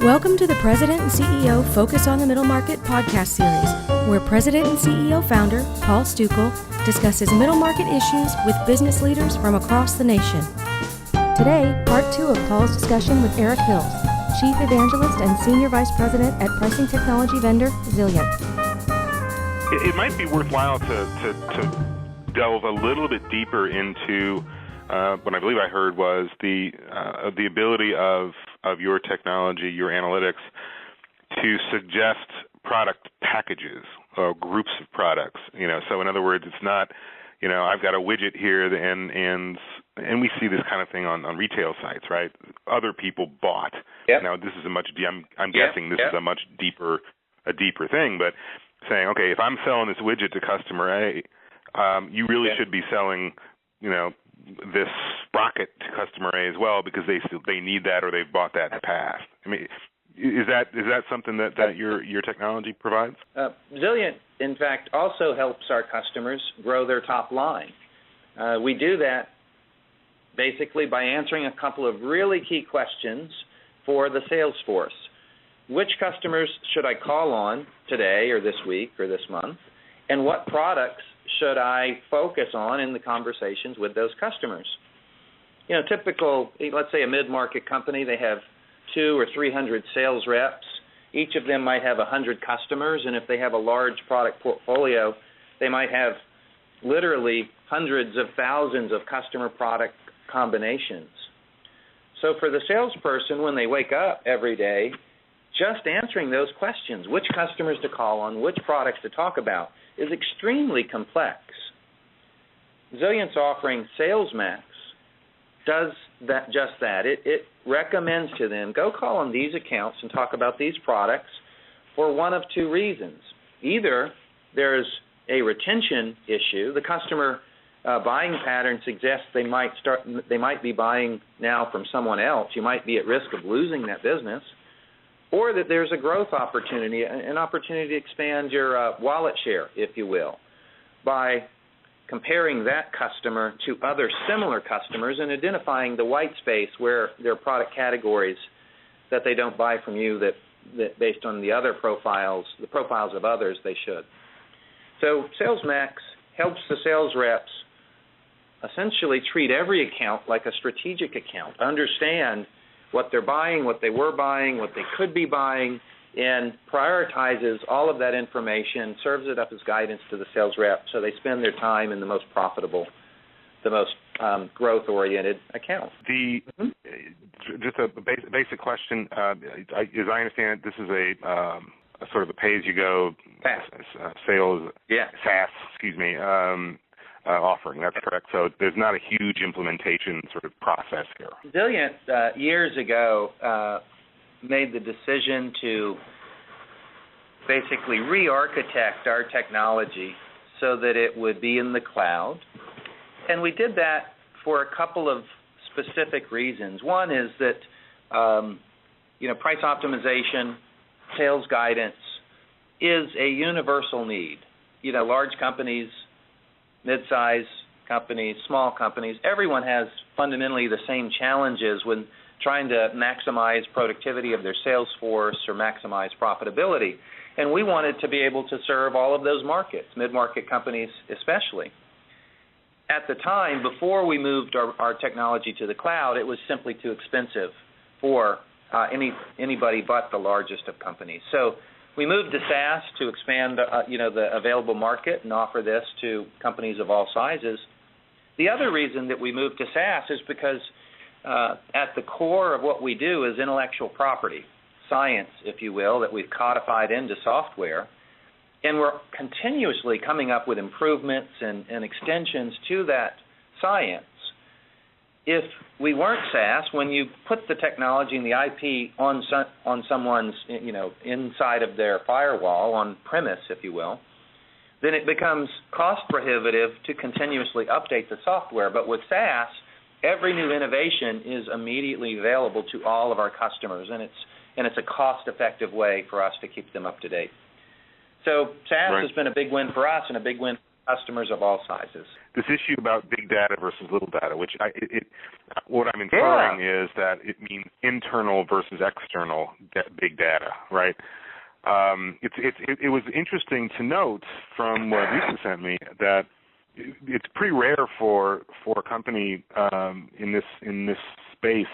Welcome to the President and CEO Focus on the Middle Market podcast series, where President and CEO founder Paul Stukel discusses middle market issues with business leaders from across the nation. Today, part 2 of Paul's discussion with Eric Hills, Chief Evangelist and Senior Vice President at pricing technology vendor Zilliant. It might be worthwhile to delve a little bit deeper into what I believe I heard was the ability of your technology, your analytics, to suggest product packages or groups of products. So in other words, it's not, I've got a widget here, and we see this kind of thing on retail sites, right? Other people bought. Yep. Now this is I'm guessing this is a much deeper thing, but saying, okay, if I'm selling this widget to customer A, you really should be selling, this sprocket to customer A as well, because they need that or they've bought that in the past. I mean, is that something that your technology provides? Zilliant, in fact, also helps our customers grow their top line. We do that basically by answering a couple of really key questions for the sales force. Which customers should I call on today or this week or this month? And what products should I focus on in the conversations with those customers? Typical, let's say a mid-market company, they have 200 or 300 sales reps. Each of them might have 100 customers, and if they have a large product portfolio, they might have literally hundreds of thousands of customer product combinations. So for the salesperson, when they wake up every day, just answering those questions, which customers to call on, which products to talk about, is extremely complex. Zilliant's offering SalesMax does just that. It recommends to them, go call on these accounts and talk about these products for one of two reasons. Either there's a retention issue, the customer buying pattern suggests they might be buying now from someone else. You might be at risk of losing that business. Or that there's a growth opportunity, an opportunity to expand your wallet share, if you will, by comparing that customer to other similar customers and identifying the white space where there are product categories that they don't buy from you that based on the other profiles, the profiles of others, they should. So SalesMax helps the sales reps essentially treat every account like a strategic account, understand what they're buying, what they were buying, what they could be buying, and prioritizes all of that information, serves it up as guidance to the sales rep so they spend their time in the most profitable, the most growth-oriented account. Just a basic question. As I understand it, this is a sort of a pay-as-you-go sales, SaaS, offering. That's correct. So there's not a huge implementation sort of process here. Zilliant, years ago, made the decision to basically re-architect our technology so that it would be in the cloud. And we did that for a couple of specific reasons. One is that, price optimization, sales guidance is a universal need. Large companies, mid-size companies, small companies, everyone has fundamentally the same challenges when trying to maximize productivity of their sales force or maximize profitability. And we wanted to be able to serve all of those markets, mid-market companies especially. At the time, before we moved our technology to the cloud, it was simply too expensive for anybody but the largest of companies. So we moved to SaaS to expand, the available market and offer this to companies of all sizes. The other reason that we moved to SaaS is because at the core of what we do is intellectual property, science, if you will, that we've codified into software, and we're continuously coming up with improvements and extensions to that science. If we weren't SaaS, when you put the technology and the IP on someone's, inside of their firewall, on premise, if you will, then it becomes cost prohibitive to continuously update the software. But with SaaS, every new innovation is immediately available to all of our customers, and it's a cost-effective way for us to keep them up to date. So SaaS has been a big win for us and a big win for customers of all sizes. this issue about big data versus little data, which what I'm inferring is that it means internal versus external big data, right? It was interesting to note from what Lisa sent me that it's pretty rare for a company in this space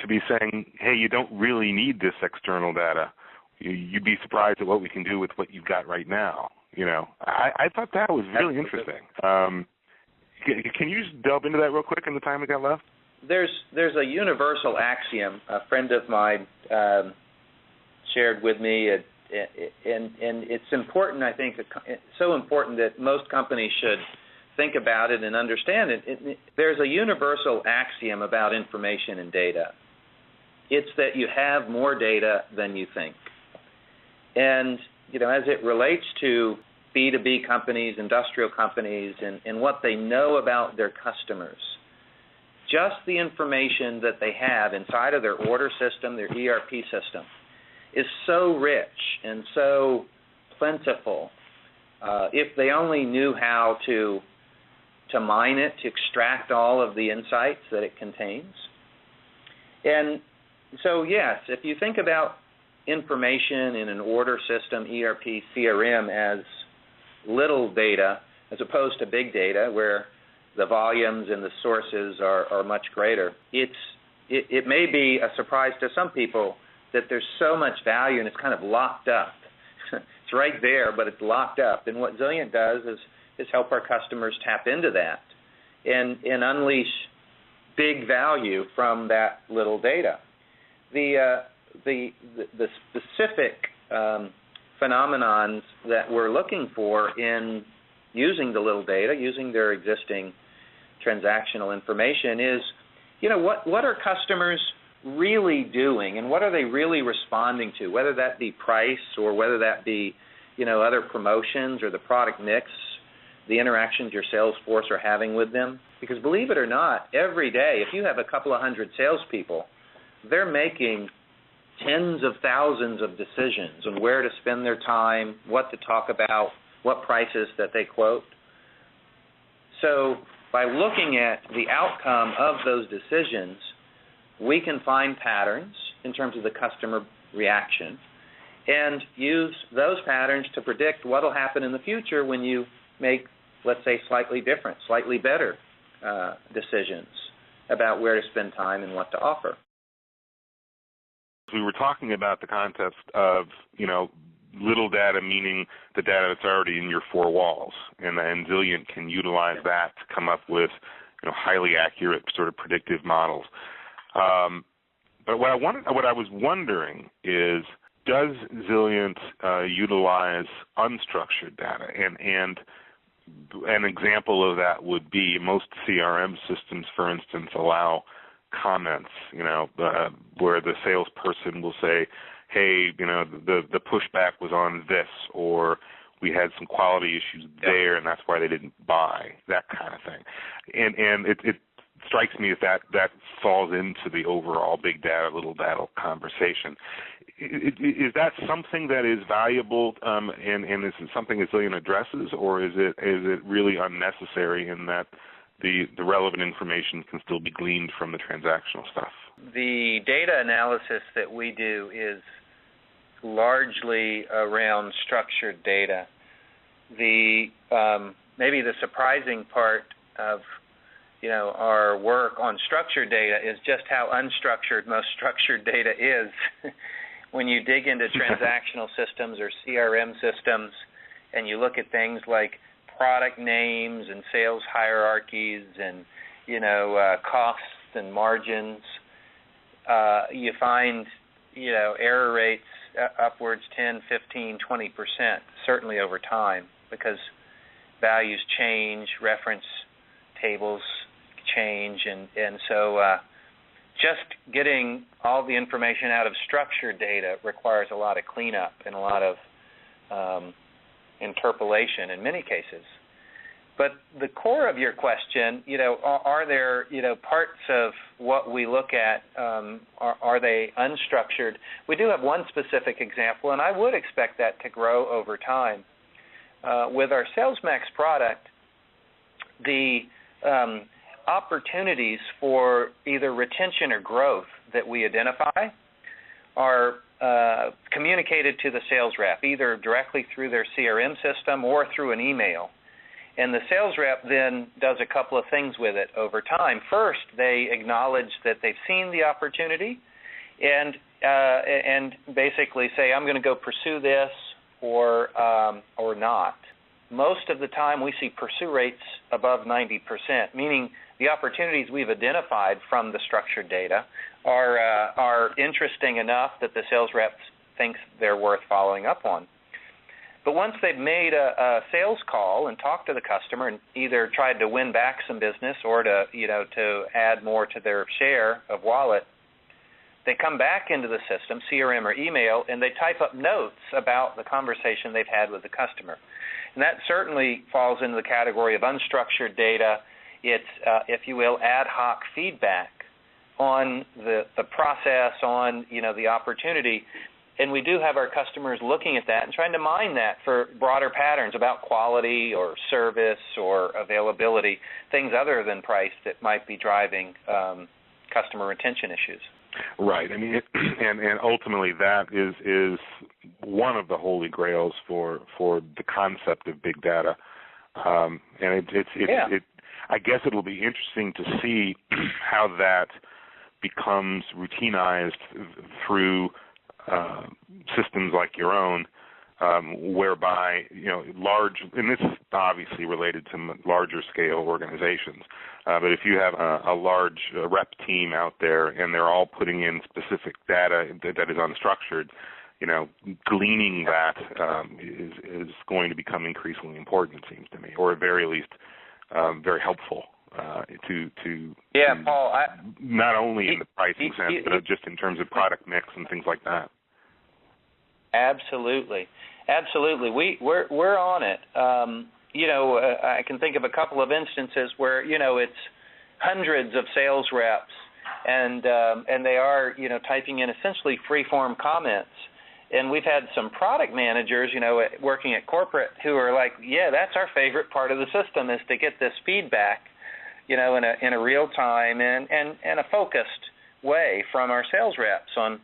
to be saying, hey, you don't really need this external data. You'd be surprised at what we can do with what you've got right now. I thought that was really interesting. Can you just delve into that real quick in the time we got left? There's a universal axiom a friend of mine shared with me, and it's important, I think, it's so important that most companies should think about it and understand it. There's a universal axiom about information and data. It's that you have more data than you think. And, as it relates to B2B companies, industrial companies, and what they know about their customers, just the information that they have inside of their order system, their ERP system, is so rich and so plentiful. If they only knew how to mine it, to extract all of the insights that it contains. And so, yes, if you think about information in an order system, ERP, CRM, as little data as opposed to big data where the volumes and the sources are much greater, it may be a surprise to some people that there's so much value and it's kind of locked up. It's right there, but it's locked up. And what Zilliant does is help our customers tap into that and unleash big value from that little data. The specific phenomenons that we're looking for in using the little data, using their existing transactional information is, what are customers really doing and what are they really responding to, whether that be price or whether that be, other promotions or the product mix, the interactions your sales force are having with them. Because believe it or not, every day, if you have a couple of hundred salespeople, they're making tens of thousands of decisions on where to spend their time, what to talk about, what prices that they quote. So by looking at the outcome of those decisions, we can find patterns in terms of the customer reaction and use those patterns to predict what will happen in the future when you make, let's say, slightly different, slightly better decisions about where to spend time and what to offer. We were talking about the concept of, little data, meaning the data that's already in your four walls, and Zilliant can utilize that to come up with, highly accurate sort of predictive models. But what I was wondering is, does Zilliant utilize unstructured data? And an example of that would be most CRM systems, for instance, allow comments, where the salesperson will say, hey, the pushback was on this, or we had some quality issues there, and that's why they didn't buy, that kind of thing. And it strikes me that falls into the overall big data, little data conversation. Is that something that is valuable, and is it something that Zilliant addresses, or is it really unnecessary in that the relevant information can still be gleaned from the transactional stuff? The data analysis that we do is largely around structured data. Maybe the surprising part of our work on structured data is just how unstructured most structured data is. When you dig into transactional systems or CRM systems and you look at things like product names and sales hierarchies and, costs and margins, you find, error rates upwards 10, 15, 20%, certainly over time, because values change, reference tables change, and so just getting all the information out of structured data requires a lot of cleanup and a lot of interpolation in many cases. But the core of your question, are there, parts of what we look at, are they unstructured? We do have one specific example, and I would expect that to grow over time. With our SalesMax product, the opportunities for either retention or growth that we identify are communicated to the sales rep, either directly through their CRM system or through an email. And the sales rep then does a couple of things with it over time. First, they acknowledge that they've seen the opportunity and basically say, I'm going to go pursue this or not. Most of the time we see pursue rates above 90%, meaning the opportunities we've identified from the structured data are interesting enough that the sales rep thinks they're worth following up on. But once they've made a sales call and talked to the customer and either tried to win back some business or to add more to their share of wallet, they come back into the system, CRM or email, and they type up notes about the conversation they've had with the customer. And that certainly falls into the category of unstructured data. It's, if you will, ad hoc feedback on the process, on the opportunity. And we do have our customers looking at that and trying to mine that for broader patterns about quality or service or availability, things other than price that might be driving customer retention issues. Right. I mean, and ultimately that is one of the holy grails for the concept of big data. And I guess it'll be interesting to see how that becomes routinized through systems like your own, whereby large, and this is obviously related to larger scale organizations. But if you have a large rep team out there and they're all putting in specific data that is unstructured, gleaning that is going to become increasingly important, it seems to me, or at very least very helpful to Paul, not only in the pricing sense, but just in terms of product mix and things like that. Absolutely. We're on it. I can think of a couple of instances where it's hundreds of sales reps, and they are typing in essentially free-form comments. And we've had some product managers, working at corporate who are like, yeah, that's our favorite part of the system is to get this feedback, in a real time and a focused way from our sales reps on,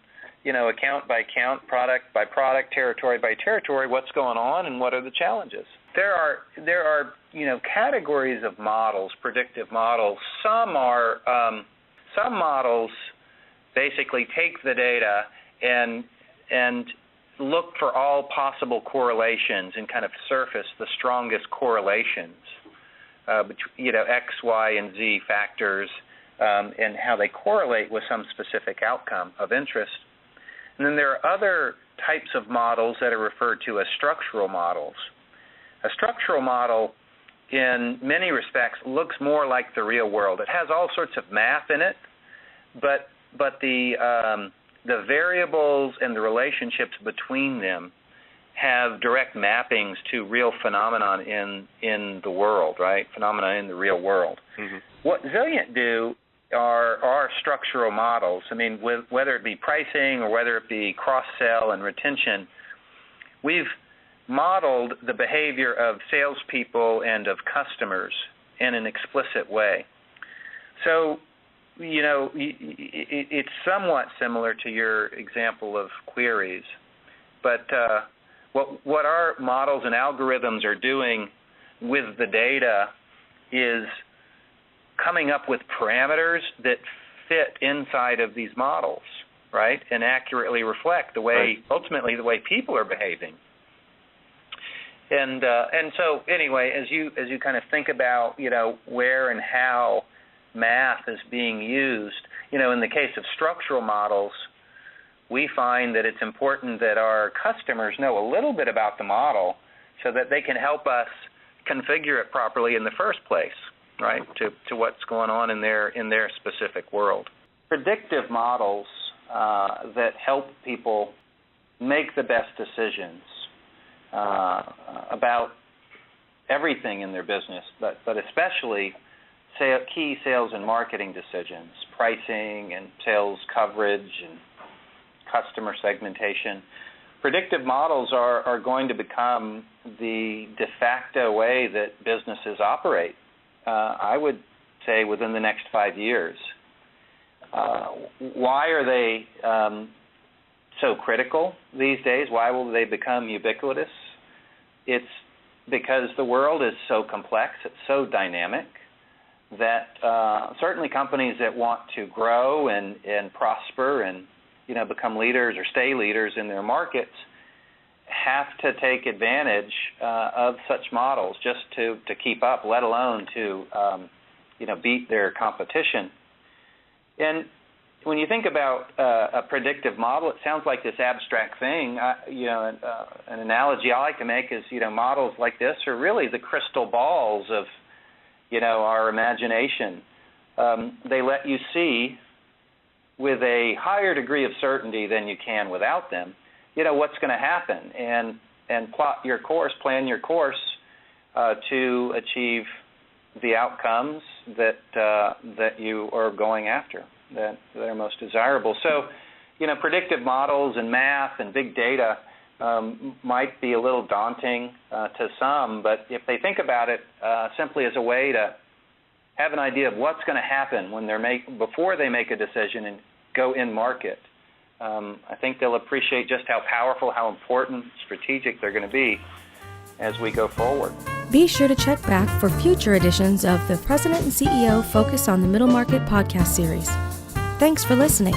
account by account, product by product, territory by territory, what's going on and what are the challenges. There are categories of models, predictive models. Some models basically take the data and look for all possible correlations and kind of surface the strongest correlations between X, Y, and Z factors and how they correlate with some specific outcome of interest. And then there are other types of models that are referred to as structural models. A structural model, in many respects, looks more like the real world. It has all sorts of math in it, but the variables and the relationships between them have direct mappings to real phenomenon in the world, right? Phenomena in the real world. Mm-hmm. What Zilliant do are structural models. I mean, whether it be pricing or whether it be cross-sell and retention, we've modeled the behavior of salespeople and of customers in an explicit way. So, it's somewhat similar to your example of queries, but what our models and algorithms are doing with the data is coming up with parameters that fit inside of these models, right, and accurately reflect the way, ultimately, the way people are behaving. And so anyway, as you kind of think about where and how math is being used, in the case of structural models, we find that it's important that our customers know a little bit about the model so that they can help us configure it properly in the first place, right, to what's going on in their specific world. Predictive models that help people make the best decisions about everything in their business, but especially key sales and marketing decisions, pricing and sales coverage and customer segmentation. Predictive models are going to become the de facto way that businesses operate I would say within the next 5 years. Why are they so critical these days? Why will they become ubiquitous? It's because the world is so complex, it's so dynamic, that certainly companies that want to grow and prosper and become leaders or stay leaders in their markets have to take advantage of such models just to keep up, let alone to beat their competition. And when you think about a predictive model, it sounds like this abstract thing. An analogy I like to make is, models like this are really the crystal balls of, our imagination. They let you see with a higher degree of certainty than you can without them, what's going to happen, and plot your course, plan your course to achieve the outcomes that you are going after, that are most desirable. So, predictive models and math and big data might be a little daunting to some, but if they think about it simply as a way to have an idea of what's going to happen when before they make a decision and go in market, I think they'll appreciate just how powerful, how important, strategic they're going to be as we go forward. Be sure to check back for future editions of the President and CEO Focus on the Middle Market podcast series. Thanks for listening.